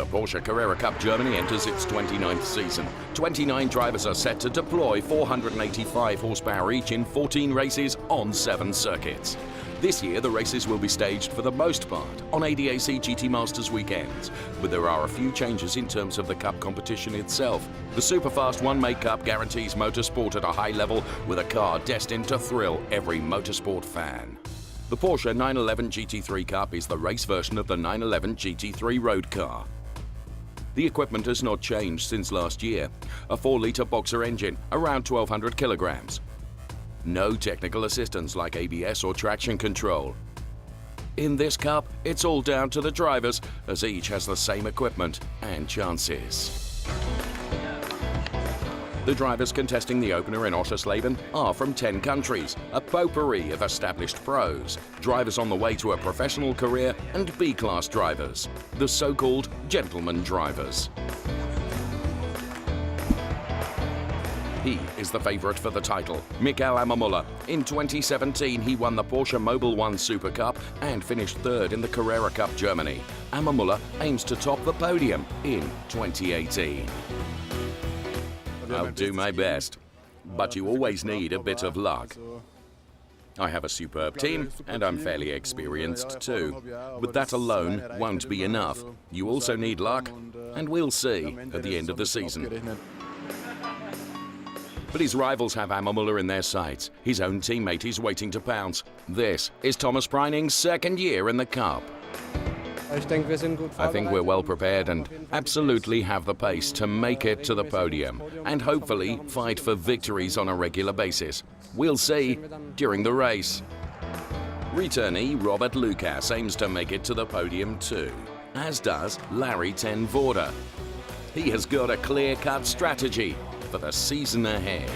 Porsche Carrera Cup Germany enters its 29th season. 29 drivers are set to deploy 485 horsepower each in 14 races on 7 circuits. This year, the races will be staged for the most part on ADAC GT Masters weekends, but there are a few changes in terms of the Cup competition itself. The Superfast One-Make Cup guarantees motorsport at a high level with a car destined to thrill every motorsport fan. The Porsche 911 GT3 Cup is the race version of the 911 GT3 road car. The equipment has not changed since last year. A 4-litre boxer engine, around 1,200 kilograms. No technical assistance like ABS or traction control. In this Cup, it's all down to the drivers, as each has the same equipment and chances. The drivers contesting the opener in Oschersleben are from 10 countries, a potpourri of established pros, drivers on the way to a professional career, and B-class drivers, the so-called gentleman drivers. He is the favourite for the title, Michael Ammermuller. In 2017, he won the Porsche Mobil 1 Super Cup and finished third in the Carrera Cup Germany. Ammermuller aims to top the podium in 2018. I'll do my best, but you always need a bit of luck. I have a superb team, and I'm fairly experienced too. But that alone won't be enough. You also need luck, and we'll see at the end of the season. But his rivals have Ammermuller in their sights. His own teammate is waiting to pounce. This is Thomas Preining's second year in the Cup. I think we're well prepared and absolutely have the pace to make it to the podium and hopefully fight for victories on a regular basis. We'll see during the race. Returnee Robert Lucas aims to make it to the podium too, as does Larry ten Voorde. He has got a clear-cut strategy for the season ahead.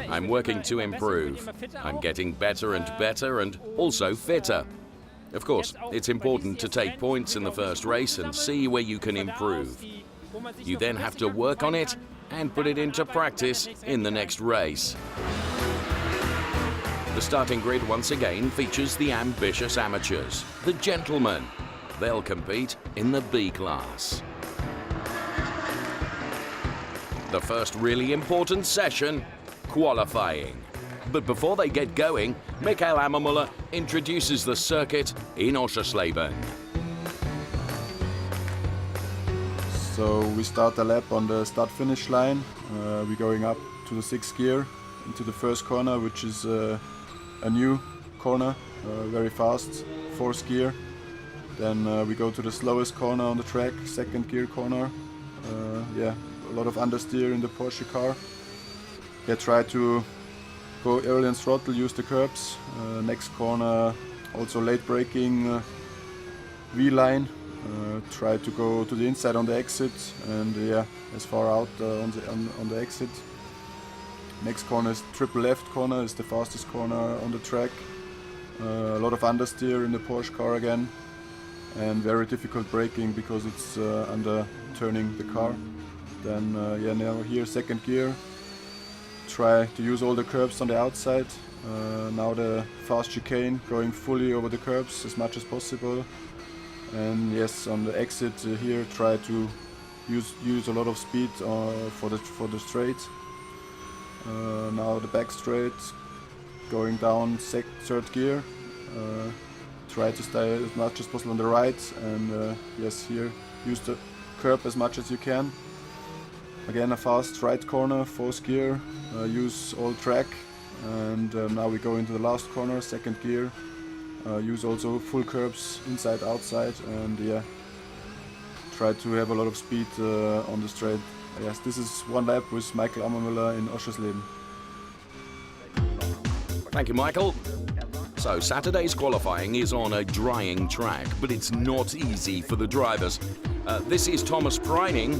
I'm working to improve. I'm getting better and better and also fitter. Of course, it's important to take points in the first race and see where you can improve. You then have to work on it and put it into practice in the next race. The starting grid once again features the ambitious amateurs, the gentlemen. They'll compete in the B class. The first really important session, qualifying. But before they get going, Michael Ammermuller introduces the circuit in Oschersleben. So we start the lap on the start-finish line. We're going up to the 6th gear into the first corner, which is a new corner, very fast, 4th gear. Then we go to the slowest corner on the track, 2nd gear corner. Yeah, a lot of understeer in the Porsche car. Yeah, try to go early and throttle, use the curbs. Next corner, also late braking, V-line. Try to go to the inside on the exit and yeah, as far out on the exit. Next corner is triple left corner, is the fastest corner on the track. A lot of understeer in the Porsche car again, and very difficult braking because it's under turning the car. Then yeah, now here 2nd gear. Try to use all the curbs on the outside. Now the fast chicane, going fully over the curbs as much as possible. And yes, on the exit here, try to use a lot of speed for the straight. Now the back straight, going down 3rd gear. Try to stay as much as possible on the right, and yes, here use the curb as much as you can. Again, a fast right corner, 4th gear, use all track, and now we go into the last corner, 2nd gear, use also full curbs, inside, outside, and yeah, try to have a lot of speed on the straight. Yes, this is one lap with Michael Ammermuller in Oschersleben. Thank you, Michael. So Saturday's qualifying is on a drying track, but it's not easy for the drivers. This is Thomas Preining.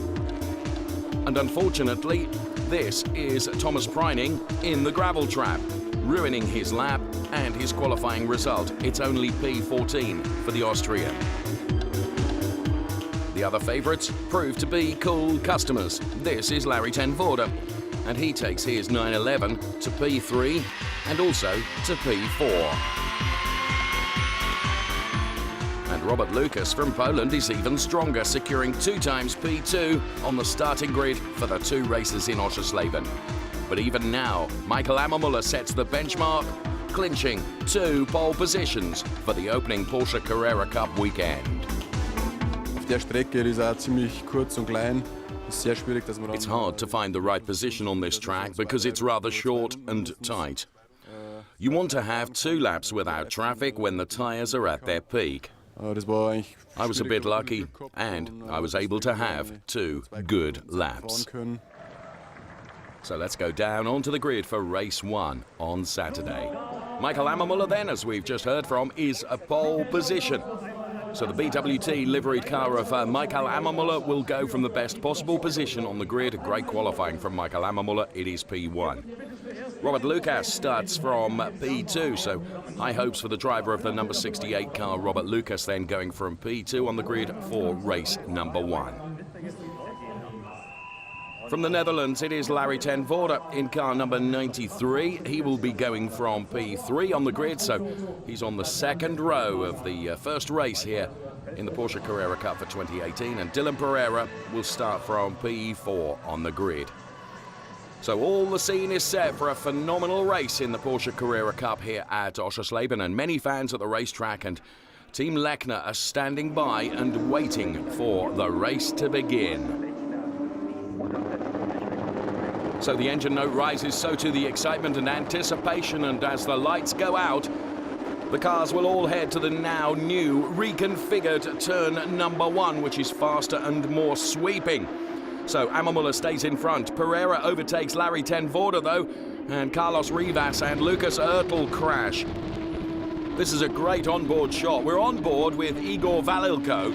And unfortunately, this is Thomas Preining in the gravel trap, ruining his lap and his qualifying result. It's only P14 for the Austrian. The other favourites prove to be cool customers. This is Larry ten Voorde, and he takes his 911 to P3 and also to P4. And Robert Lucas from Poland is even stronger, securing 2 times P2 on the starting grid for the 2 races in Oschersleben. But even now, Michael Ammermuller sets the benchmark, clinching 2 pole positions for the opening Porsche Carrera Cup weekend. Auf der Strecke ist er ziemlich kurz und klein. Sehr schwierig, dass man It's hard to find the right position on this track because it's rather short and tight. You want to have 2 laps without traffic when the tyres are at their peak. I was a bit lucky, and I was able to have 2 good laps. So let's go down onto the grid for race 1 on Saturday. Michael Ammermuller then, as we've just heard from, is a pole position. So the BWT liveried car of Michael Ammermuller will go from the best possible position on the grid. Great qualifying from Michael Ammermuller. It is P1. Robert Lucas starts from P2, so high hopes for the driver of the number 68 car, Robert Lucas, then going from P2 on the grid for race number 1. From the Netherlands, it is Larry ten Voorde in car number 93. He will be going from P3 on the grid, so he's on the 2nd row of the first race here in the Porsche Carrera Cup for 2018, and Dylan Pereira will start from P4 on the grid. So all the scene is set for a phenomenal race in the Porsche Carrera Cup here at Oschersleben, and many fans at the racetrack and Team Lechner are standing by and waiting for the race to begin. So the engine note rises, so too the excitement and anticipation, and as the lights go out, the cars will all head to the now new reconfigured turn number 1, which is faster and more sweeping. So Ammermuller stays in front. Pereira overtakes Larry ten Voorde though, and Carlos Rivas and Lucas Oertel crash. This is a great onboard shot. We're on board with Igor Valilko,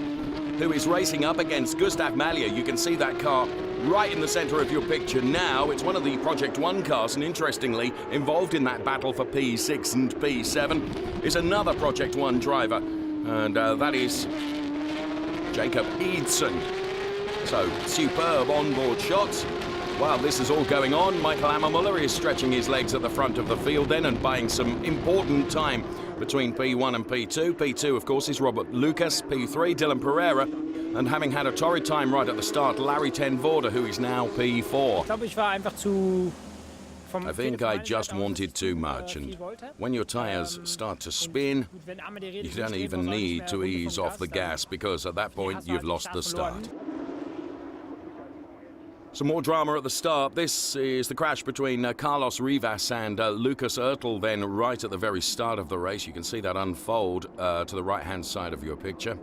who is racing up against Gustav Malya. You can see that car right in the center of your picture now. It's one of the Project 1 cars, and interestingly, involved in that battle for P6 and P7 is another Project 1 driver, and that is Jacob Eidson. So, superb onboard shots. While this is all going on, Michael Ammermuller is stretching his legs at the front of the field then and buying some important time between P1 and P2. P2, of course, is Robert Lucas. P3, Dylan Pereira. And having had a torrid time right at the start, Larry ten Voorde, who is now P4. I think I just wanted too much, and when your tyres start to spin, you don't even need to ease off the gas, because at that point you've lost the start. Some more drama at the start. This is the crash between Carlos Rivas and Lucas Oertel, then right at the very start of the race. You can see that unfold to the right-hand side of your picture.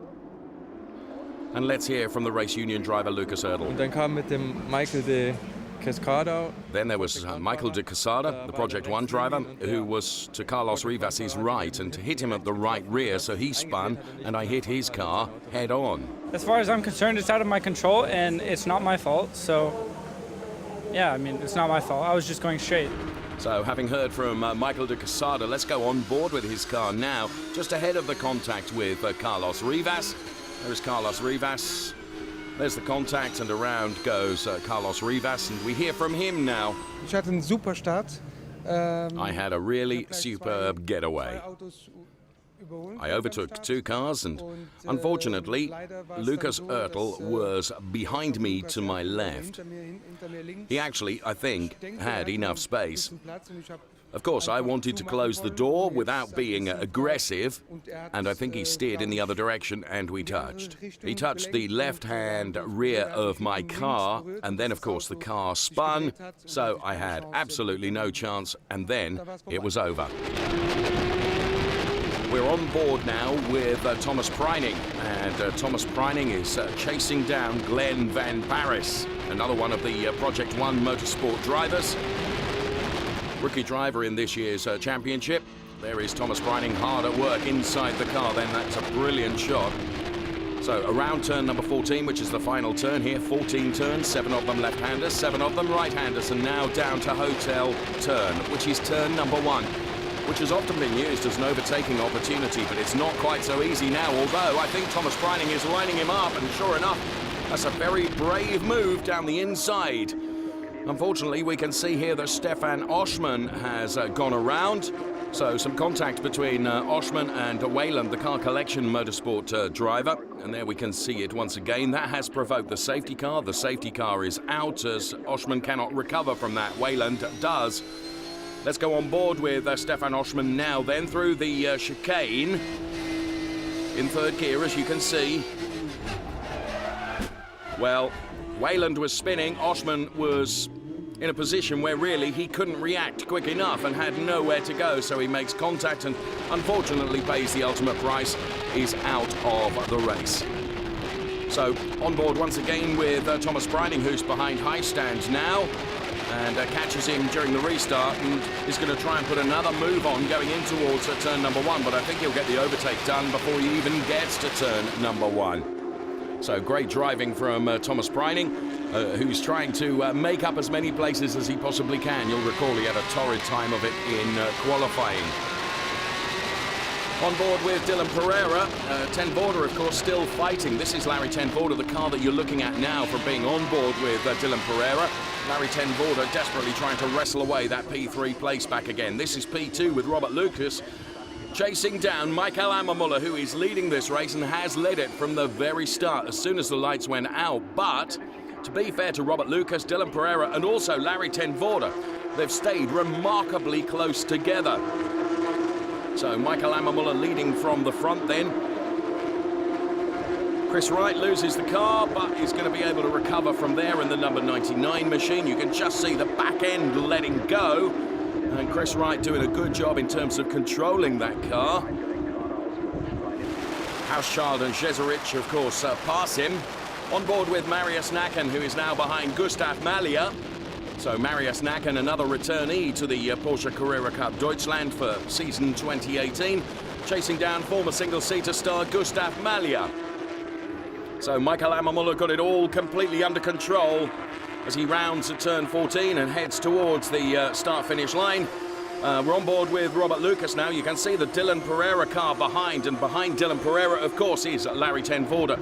And let's hear from the race union driver Lucas Oertel. Und dann kam mit dem Michael de Cascada. Then there was Michael de Casada, the Project 1 driver, who was to Carlos Rivas' right and hit him at the right rear, so he spun and I hit his car head on. As far as I'm concerned, it's out of my control and it's not my fault, so yeah, I mean, it's not my fault. I was just going straight. So, having heard from Michael de Casada, let's go on board with his car now, just ahead of the contact with Carlos Rivas. There's Carlos Rivas. There's the contact, and around goes Carlos Rivas, and we hear from him now. Ich hatte einen super Start. I had a really superb getaway. I overtook 2 cars, and unfortunately, Lucas Oertel was behind me to my left. He actually, I think, had enough space. Of course, I wanted to close the door without being aggressive, and I think he steered in the other direction, and we touched. He touched the left-hand rear of my car, and then, of course, the car spun, so I had absolutely no chance, and then it was over. We're on board now with Thomas Preining, and Thomas Preining is chasing down Glenn Van Paris, another one of the Project 1 motorsport drivers. Rookie driver in this year's championship. There is Thomas Preining hard at work inside the car then. That's a brilliant shot. So around turn number 14, which is the final turn here. 14 turns, 7 of them left-handers, 7 of them right-handers, and now down to hotel turn, which is turn number 1, which has often been used as an overtaking opportunity, but it's not quite so easy now, although I think Thomas Preining is lining him up, and sure enough, that's a very brave move down the inside. Unfortunately, we can see here that Stefan Oschmann has gone around. So some contact between Oshman and Wayland, the car collection motorsport driver. And there we can see it once again. That has provoked the safety car. The safety car is out as Oshman cannot recover from that. Wayland does. Let's go on board with Stefan Oshman now then through the chicane. In third gear, as you can see. Well, Wayland was spinning. Oshman was in a position where really he couldn't react quick enough and had nowhere to go, so he makes contact and unfortunately pays the ultimate price. He's out of the race. So on board once again with Thomas Breining, who's behind high stands now, and catches him during the restart and is going to try and put another move on going in towards turn number 1, but I think he'll get the overtake done before he even gets to turn number 1. So great driving from Thomas Breining, who's trying to make up as many places as he possibly can. You'll recall he had a torrid time of it in qualifying. On board with Dylan Pereira, Ten Vorder, of course, still fighting. This is Larry Ten Vorder, the car that you're looking at now for being on board with Dylan Pereira. Larry Ten Vorder desperately trying to wrestle away that P3 place back again. This is P2 with Robert Lucas chasing down Michael Ammermuller, who is leading this race and has led it from the very start as soon as the lights went out. But to be fair to Robert Lucas, Dylan Pereira and also Larry Ten Vorder, they've stayed remarkably close together. So Michael Ammermuller leading from the front then. Chris Wright loses the car, but is going to be able to recover from there in the number 99 machine. You can just see the back end letting go. And Chris Wright doing a good job in terms of controlling that car. Hauschild and Jeserich, of course, pass him. On board with Marius Nacken, who is now behind Gustav Malia. So Marius Nacken, another returnee to the Porsche Carrera Cup Deutschland for season 2018, chasing down former single-seater star Gustav Malia. So Michael Ammermuller got it all completely under control as he rounds at turn 14 and heads towards the start-finish line. We're on board with Robert Lucas now. You can see the Dylan Pereira car behind, and behind Dylan Pereira, of course, is Larry Ten Vorder.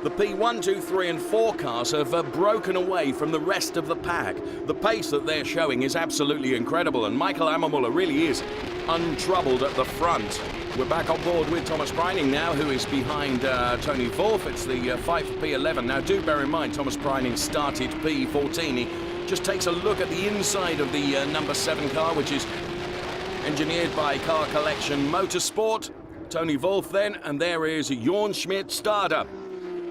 The P1, 2, 3 and 4 cars have broken away from the rest of the pack. The pace that they're showing is absolutely incredible, and Michael Ammermuller really is untroubled at the front. We're back on board with Thomas Breining now, who is behind Tony Wolff. It's the fight for P11. Now, do bear in mind, Thomas Breining started P14. He just takes a look at the inside of the number 7 car, which is engineered by Car Collection Motorsport. Tony Wolff then, and there is Jorn Schmidt-Stade.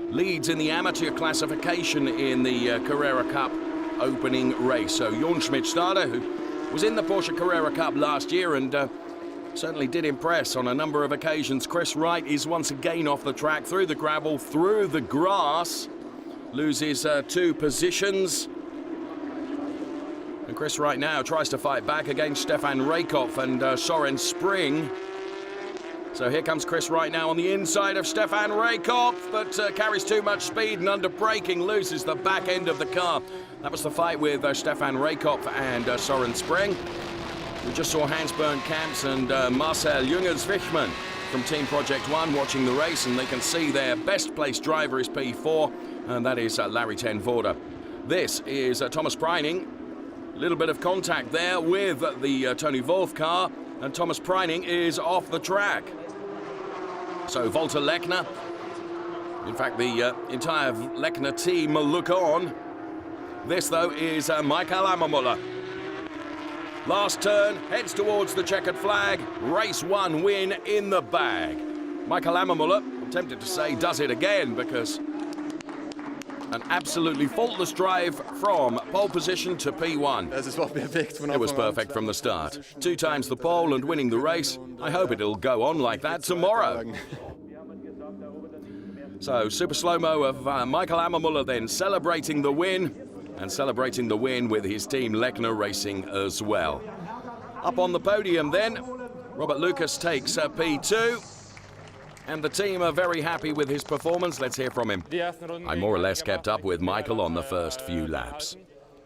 Leads in the amateur classification in the Carrera Cup opening race. So Jorn Schmidt-Stade, who was in the Porsche Carrera Cup last year and certainly did impress on a number of occasions. Chris Wright is once again off the track, through the gravel, through the grass. Loses 2 positions. And Chris Wright now tries to fight back against Stefan Rakoff and Soren Spring. So here comes Chris Wright now on the inside of Stefan Rakoff, but carries too much speed and under braking loses the back end of the car. That was the fight with Stefan Rakoff and Soren Spring. We just saw Hans-Bernd Kamps and Marcel Jungers-Wichmann from Team Project One watching the race, and they can see their best placed driver is P4, and that is Larry Ten Vorder. This is Thomas Breining. A little bit of contact there with the Tony Wolff car, and Thomas Breining is off the track. So Walter Lechner, in fact the entire Lechner team will look on. This though is Michael Ammermuller. Last turn, heads towards the checkered flag, race 1 win in the bag. Michael Ammermuller, I'm tempted to say, does it again because an absolutely faultless drive from pole position to P1. It was perfect from the start. 2 times the pole and winning the race. I hope it'll go on like that tomorrow. So, super slow-mo of Michael Ammermuller then celebrating the win, and celebrating the win with his team Lechner Racing as well. Up on the podium then, Robert Lucas takes P2. And the team are very happy with his performance. Let's hear from him. I more or less kept up with Michael on the first few laps.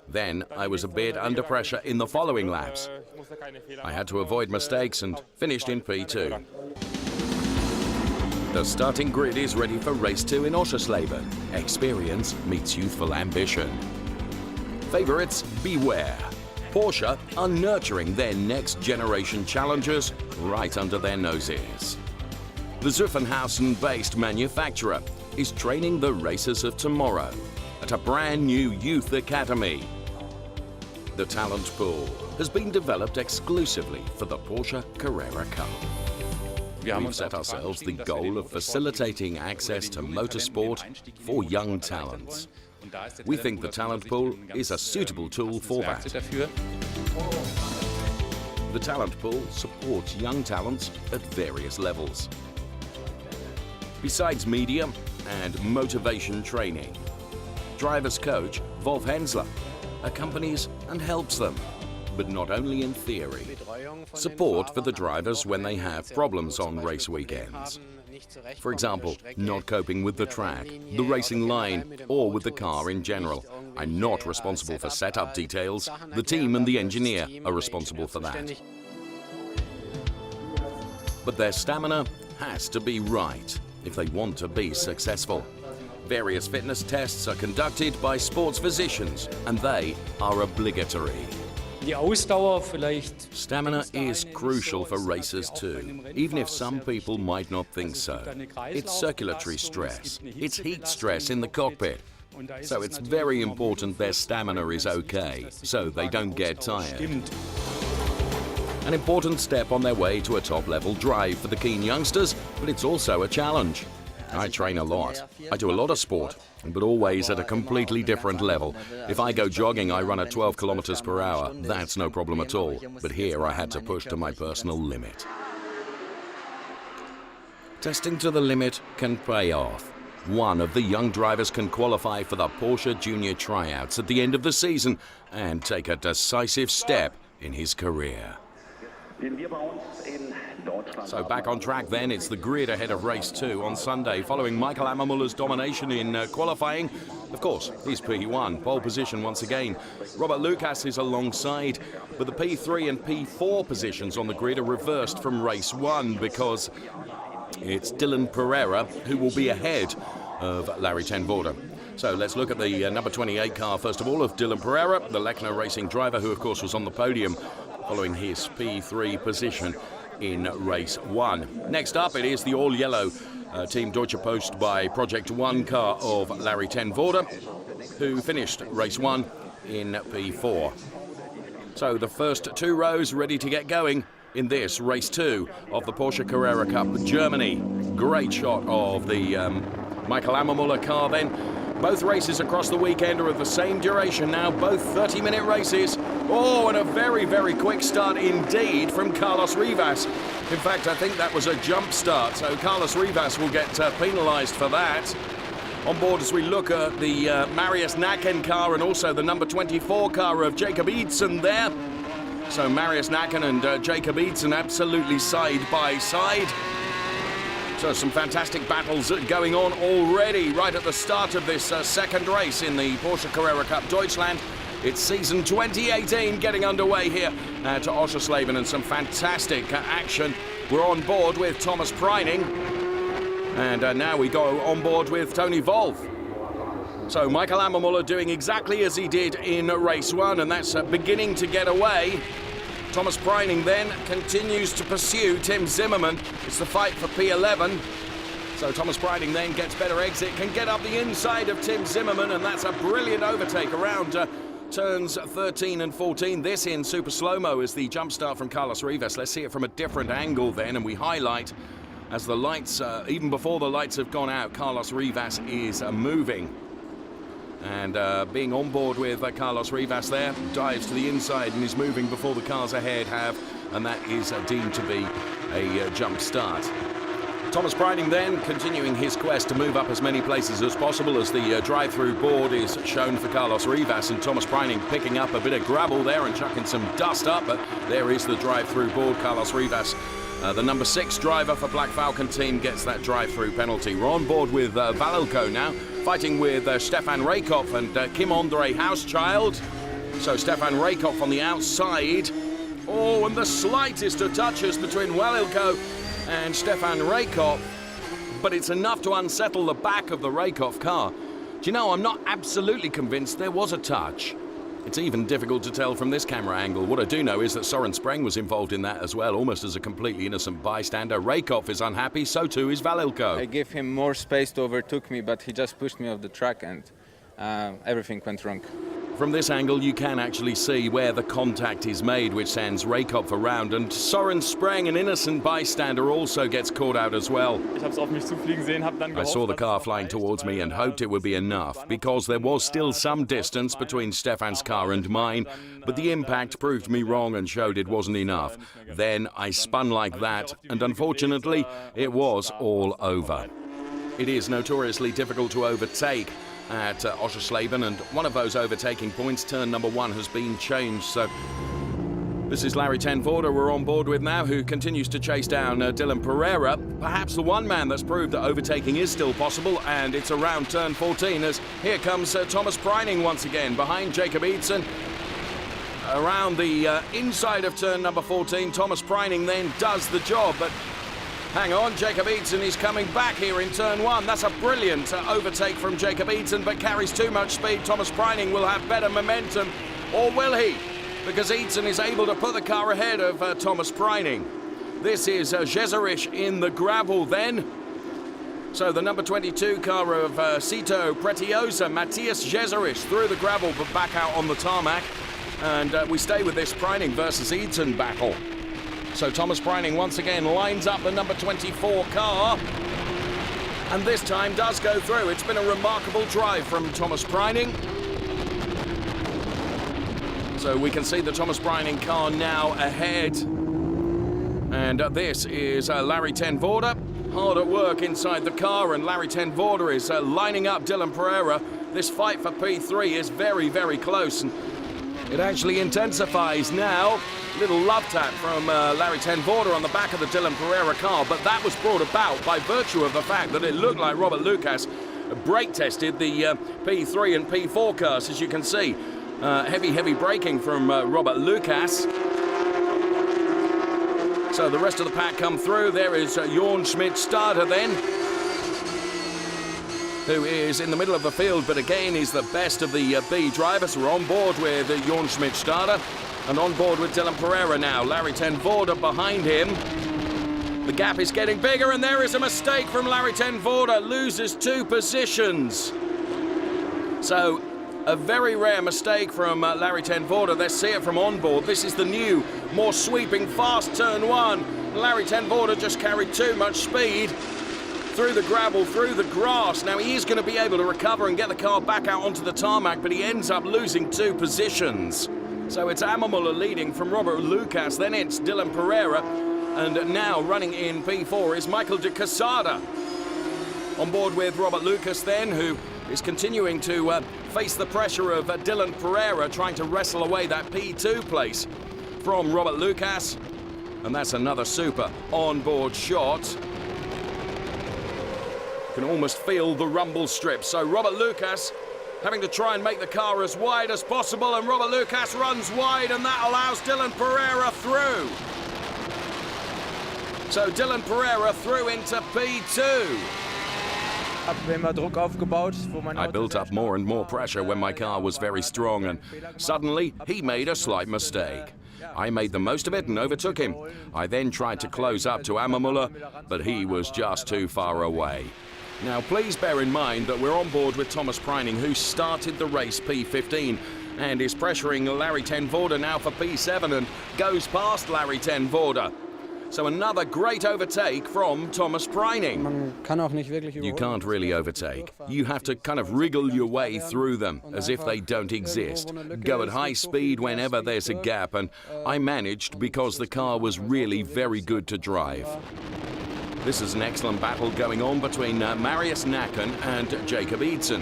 Then I was a bit under pressure in the following laps. I had to avoid mistakes and finished in P2. The starting grid is ready for race 2 in Oschersleben. Experience meets youthful ambition. Favorites, beware. Porsche are nurturing their next generation challengers right under their noses. The Zuffenhausen-based manufacturer is training the racers of tomorrow at a brand new youth academy. The talent pool has been developed exclusively for the Porsche Carrera Cup. We've set ourselves the goal of facilitating access to motorsport for young talents. We think the talent pool is a suitable tool for that. The talent pool supports young talents at various levels. Besides media and motivation training, driver's coach Wolf Hensler accompanies and helps them, but not only in theory. Support for the drivers when they have problems on race weekends. For example, not coping with the track, the racing line, or with the car in general. I'm not responsible for setup details. The team and the engineer are responsible for that. But their stamina has to be right if they want to be successful. Various fitness tests are conducted by sports physicians, and they are obligatory. Stamina is crucial for racers too, even if some people might not think so. It's circulatory stress, it's heat stress in the cockpit. So it's very important their stamina is okay, so they don't get tired. An important step on their way to a top-level drive for the keen youngsters, but it's also a challenge. I train a lot. I do a lot of sport, but always at a completely different level. If I go jogging, I run at 12 kilometers per hour. That's no problem at all. But here I had to push to my personal limit. Testing to the limit can pay off. One of the young drivers can qualify for the Porsche Junior tryouts at the end of the season and take a decisive step in his career. So back on track then, it's the grid ahead of race 2 on Sunday, following Michael Ammermuller's domination in qualifying. Of course, he's P1, pole position once again. Robert Lucas is alongside, but the P3 and P4 positions on the grid are reversed from race 1 because it's Dylan Pereira who will be ahead of Larry ten Voorde. So let's look at the number 28 car first of all of Dylan Pereira, the Lechner Racing driver who of course was on the podium following his P3 position in race 1. Next up, it is the all-yellow Team Deutsche Post by Project 1 car of Larry ten Voorde, who finished race 1 in P4. So the first 2 rows ready to get going in this race 2 of the Porsche Carrera Cup Germany. Great shot of the Michael Ammermuller car then. Both races across the weekend are of the same duration now, both 30-minute races. Oh, and a very, very quick start indeed from Carlos Rivas. In fact, I think that was a jump start, so Carlos Rivas will get penalised for that. On board as we look at the Marius Nacken car and also the number 24 car of Jacob Eidsen there. So Marius Nacken and Jacob Eidsen absolutely side by side. So some fantastic battles going on already right at the start of this second race in the Porsche Carrera Cup Deutschland. It's season 2018 getting underway here to Oschersleben, and some fantastic action. We're on board with Thomas Preining, and now we go on board with Tony Wolf. So Michael Ammermuller doing exactly as he did in race 1, and that's beginning to get away. Thomas Preining then continues to pursue Tim Zimmerman. It's the fight for P11. So Thomas Preining then gets better exit, can get up the inside of Tim Zimmerman, and that's a brilliant overtake around turns 13 and 14. This in super slow-mo is the jump start from Carlos Rivas. Let's see it from a different angle then, and we highlight as the lights, even before the lights have gone out, Carlos Rivas is moving. And being on board with Carlos Rivas there, dives to the inside and is moving before the cars ahead have, and that is deemed to be a jump start. Thomas Preining then continuing his quest to move up as many places as possible as the drive-through board is shown for Carlos Rivas, and Thomas Preining picking up a bit of gravel there and chucking some dust up, but there is the drive-through board. Carlos Rivas, the number 6 driver for Black Falcon team, gets that drive-through penalty. We're on board with Valilko now, fighting with Stefan Raykopf and Kim-Andre Hauschild. So Stefan Raykopf on the outside. Oh, and the slightest of touches between Valilko and Stefan Raykopf, but it's enough to unsettle the back of the Raykopf car. Do you know, I'm not absolutely convinced there was a touch. It's even difficult to tell from this camera angle. What I do know is that Søren Spreng was involved in that as well, almost as a completely innocent bystander. Raykopf is unhappy, so too is Valilko. I gave him more space to overtake me, but he just pushed me off the track and everything went wrong. From this angle, you can actually see where the contact is made, which sends Raykopf around, and Søren Spreng, an innocent bystander, also gets caught out as well. I saw the car flying towards me and hoped it would be enough, because there was still some distance between Stefan's car and mine, but the impact proved me wrong and showed it wasn't enough. Then I spun like that, and unfortunately, it was all over. It is notoriously difficult to overtake at Oschersleben, and one of those overtaking points, turn number 1, has been changed. So this is Larry ten Voorde we're on board with now, who continues to chase down Dylan Pereira. Perhaps the one man that's proved that overtaking is still possible, and it's around turn 14 as here comes Thomas Preining once again behind Jacob Eidsen. Around the inside of turn number 14, Thomas Preining then does the job, but hang on, Jacob Eidsen is coming back here in turn 1. That's a brilliant overtake from Jacob Eidsen, but carries too much speed. Thomas Preining will have better momentum, or will he? Because Eidsen is able to put the car ahead of Thomas Preining. This is Jeserich in the gravel then. So the number 22 car of Cito Pretiosa, Matthias Jeserich, through the gravel but back out on the tarmac. And we stay with this Preining versus Eidsen battle. So Thomas Preining once again lines up the number 24 car, and this time does go through. It's been a remarkable drive from Thomas Preining. So we can see the Thomas Preining car now ahead. And this is Larry ten Voorde, hard at work inside the car, and Larry ten Voorde is lining up Dylan Pereira. This fight for P3 is very, very close, and it actually intensifies now. Little love tap from Larry ten Voorde on the back of the Dylan Pereira car, but that was brought about by virtue of the fact that it looked like Robert Lucas brake tested the P3 and P4 cars, as you can see. Heavy braking from Robert Lucas. So the rest of the pack come through. There is Jorn Schmidt-Starter then, who is in the middle of the field, but again is the best of the B drivers. We're on board with Jorn Schmidt-Starter and on board with Dylan Pereira now. Larry ten Voorde behind him. The gap is getting bigger, and there is a mistake from Larry ten Voorde. Loses 2 positions. So a very rare mistake from Larry ten Voorde. Let's see it from on board. This is the new, more sweeping, fast turn 1. Larry ten Voorde just carried too much speed through the gravel, through the grass. Now he is going to be able to recover and get the car back out onto the tarmac, but he ends up losing 2 positions. So it's Ammermuller leading from Robert Lucas, then it's Dylan Pereira, and now running in P4 is Michael de Quesada. On board with Robert Lucas then, who is continuing to face the pressure of Dylan Pereira, trying to wrestle away that P2 place from Robert Lucas. And that's another super on-board shot. You can almost feel the rumble strip. So Robert Lucas having to try and make the car as wide as possible, and Robert Lucas runs wide, and that allows Dylan Pereira through. So Dylan Pereira through into P2. I built up more and more pressure when my car was very strong, and suddenly he made a slight mistake. I made the most of it and overtook him. I then tried to close up to Ammermuller, but he was just too far away. Now, please bear in mind that we're on board with Thomas Preining, who started the race P15 and is pressuring Larry ten Voorde now for P7 and goes past Larry ten Voorde. So another great overtake from Thomas Preining. You can't really overtake. You have to kind of wriggle your way through them as if they don't exist. Go at high speed whenever there's a gap, and I managed because the car was really very good to drive. This is an excellent battle going on between Marius Nacken and Jacob Eidsen.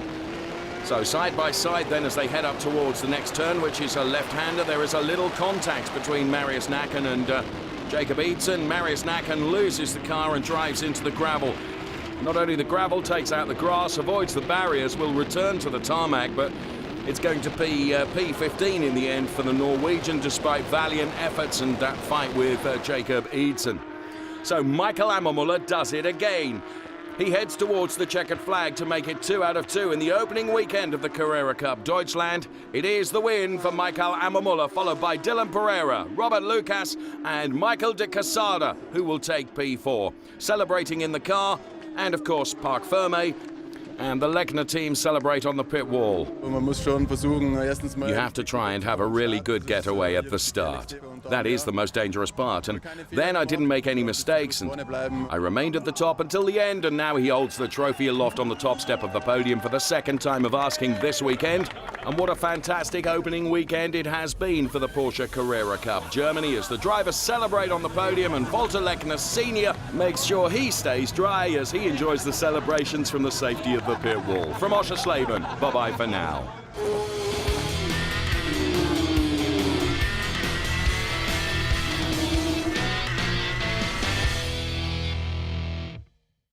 So side by side then as they head up towards the next turn, which is a left-hander, there is a little contact between Marius Nacken and Jacob Eidsen. Marius Nacken loses the car and drives into the gravel. Not only the gravel, takes out the grass, avoids the barriers, will return to the tarmac, but it's going to be P15 in the end for the Norwegian, despite valiant efforts and that fight with Jacob Eidsen. So Michael Ammermuller does it again. He heads towards the checkered flag to make it 2 out of 2 in the opening weekend of the Carrera Cup Deutschland. It is the win for Michael Ammermuller, followed by Dylan Pereira, Robert Lucas and Michael de Quesada, who will take P4. Celebrating in the car, and of course Park Ferme, and the Lechner team celebrate on the pit wall. You have to try and have a really good getaway at the start. That is the most dangerous part, and then I didn't make any mistakes, and I remained at the top until the end, and now he holds the trophy aloft on the top step of the podium for the second time of asking this weekend. And what a fantastic opening weekend it has been for the Porsche Carrera Cup Germany as the drivers celebrate on the podium, and Walter Lechner Sr. makes sure he stays dry as he enjoys the celebrations from the safety of the pit wall. From Oschersleben, bye-bye for now.